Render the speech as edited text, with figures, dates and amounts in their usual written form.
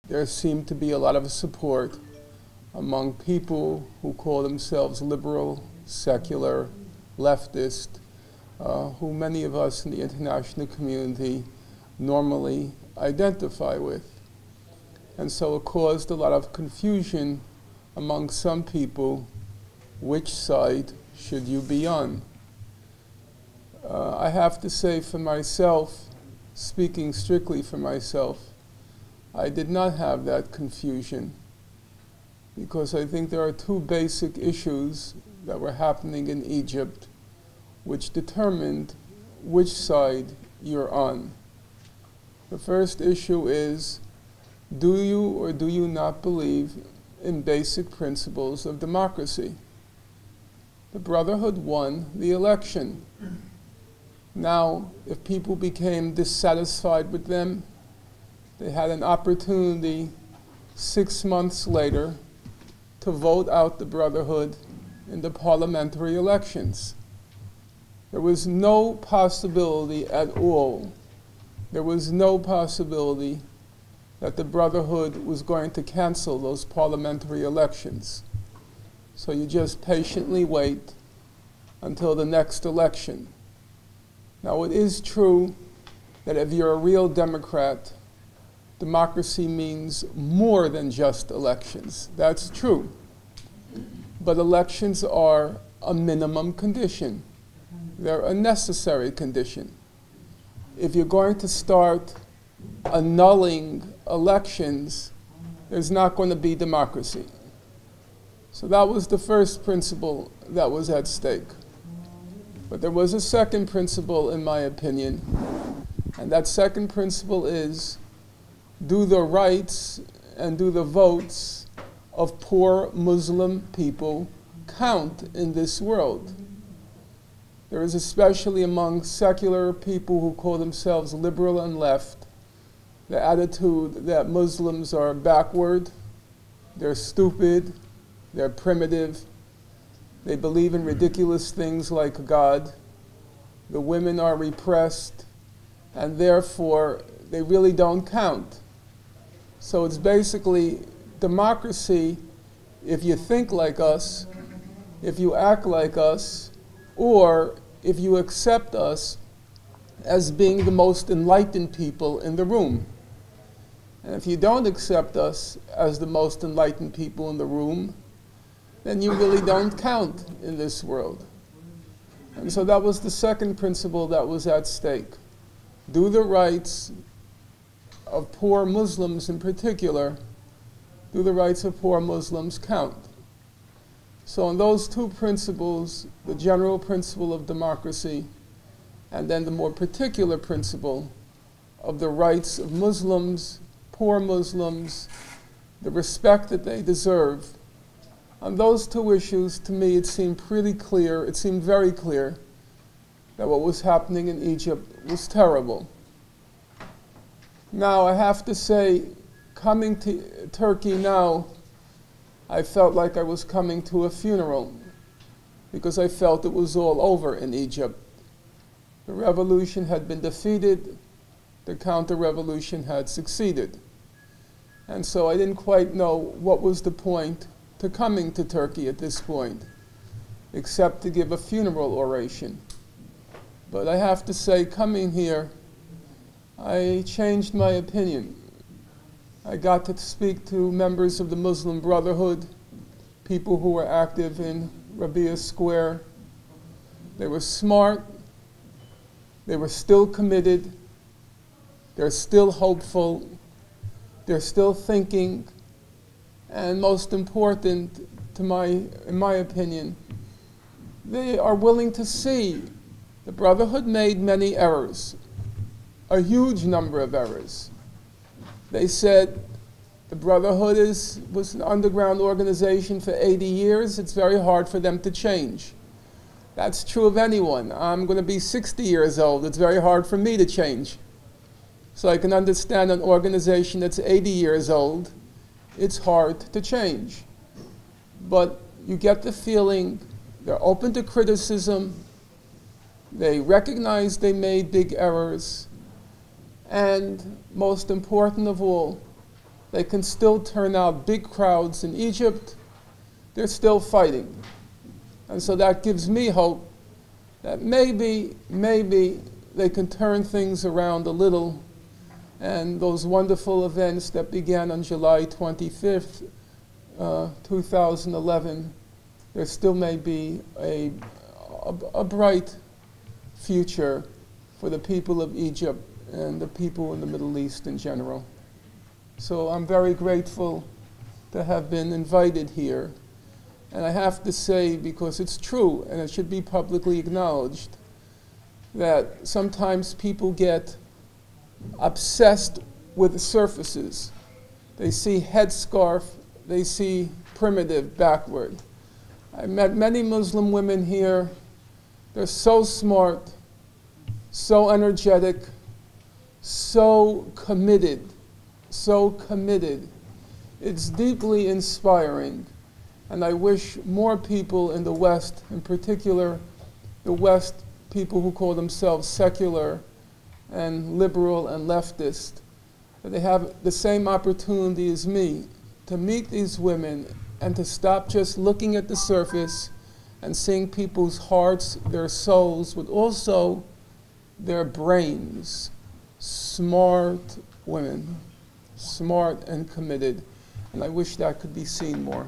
there seemed to be a lot of support among people who call themselves liberal, secular, leftist, who many of us in the international community normally identify with. And so it caused a lot of confusion among some people. Which side should you be on? I have to say for myself, speaking strictly for myself, I did not have that confusion, because I think there are two basic issues that were happening in Egypt which determined which side you're on. The first issue is, do you or do you not believe in basic principles of democracy? The Brotherhood won the election. Now, if people became dissatisfied with them, they had an opportunity 6 months later to vote out the Brotherhood in the parliamentary elections. There was no possibility at all, there was no possibility that the Brotherhood was going to cancel those parliamentary elections. So you just patiently wait until the next election. Now, it is true that if you're a real Democrat, democracy means more than just elections. That's true. But elections are a minimum condition. They're a necessary condition. If you're going to start annulling elections, there's not going to be democracy. So that was the first principle that was at stake. But there was a second principle, in my opinion, and that second principle is, do the rights and do the votes of poor Muslim people count in this world? There is, especially among secular people who call themselves liberal and left, the attitude that Muslims are backward, they're stupid, they're primitive, they believe in ridiculous things like God, the women are repressed, and therefore they really don't count. So it's basically democracy if you think like us, if you act like us, or if you accept us as being the most enlightened people in the room. And if you don't accept us as the most enlightened people in the room, then you really don't count in this world. And so that was the second principle that was at stake. Do the rights of poor Muslims in particular, do the rights of poor Muslims count? So in those two principles, the general principle of democracy, and then the more particular principle of the rights of Muslims, poor Muslims, the respect that they deserve, on those two issues, to me, it seemed pretty clear, it seemed very clear, that what was happening in Egypt was terrible. Now, I have to say, coming to Turkey now, I felt like I was coming to a funeral, because I felt it was all over in Egypt. The revolution had been defeated, the counter-revolution had succeeded. And so I didn't quite know what was the point to coming to Turkey at this point, except to give a funeral oration. But I have to say, coming here, I changed my opinion. I got to speak to members of the Muslim Brotherhood, people who were active in Rabia Square. They were smart, they were still committed, they're still hopeful, they're still thinking, and most important, in my opinion, they are willing to see the Brotherhood made many errors, a huge number of errors. They said the Brotherhood was an underground organization for 80 years. It's very hard for them to change. That's true of anyone. I'm going to be 60 years old. It's very hard for me to change. So I can understand an organization that's 80 years old. It's hard to change. But you get the feeling they're open to criticism, they recognize they made big errors, and most important of all, They can still turn out big crowds in Egypt. They're still fighting. And so that gives me hope that maybe they can turn things around a little, and those wonderful events that began on July 25th, 2011, there still may be a bright future for the people of Egypt and the people in the Middle East in general. So I'm very grateful to have been invited here. And I have to say, because it's true and it should be publicly acknowledged, that sometimes people get obsessed with the surfaces. They see headscarf, they see primitive, backward. I met many Muslim women here. They're so smart, so energetic, so committed, so committed. It's deeply inspiring. And I wish more people in the West, in particular the West people who call themselves secular and liberal and leftist, that they have the same opportunity as me to meet these women and to stop just looking at the surface and seeing people's hearts, their souls, but also their brains. Smart women, smart and committed. And I wish that could be seen more.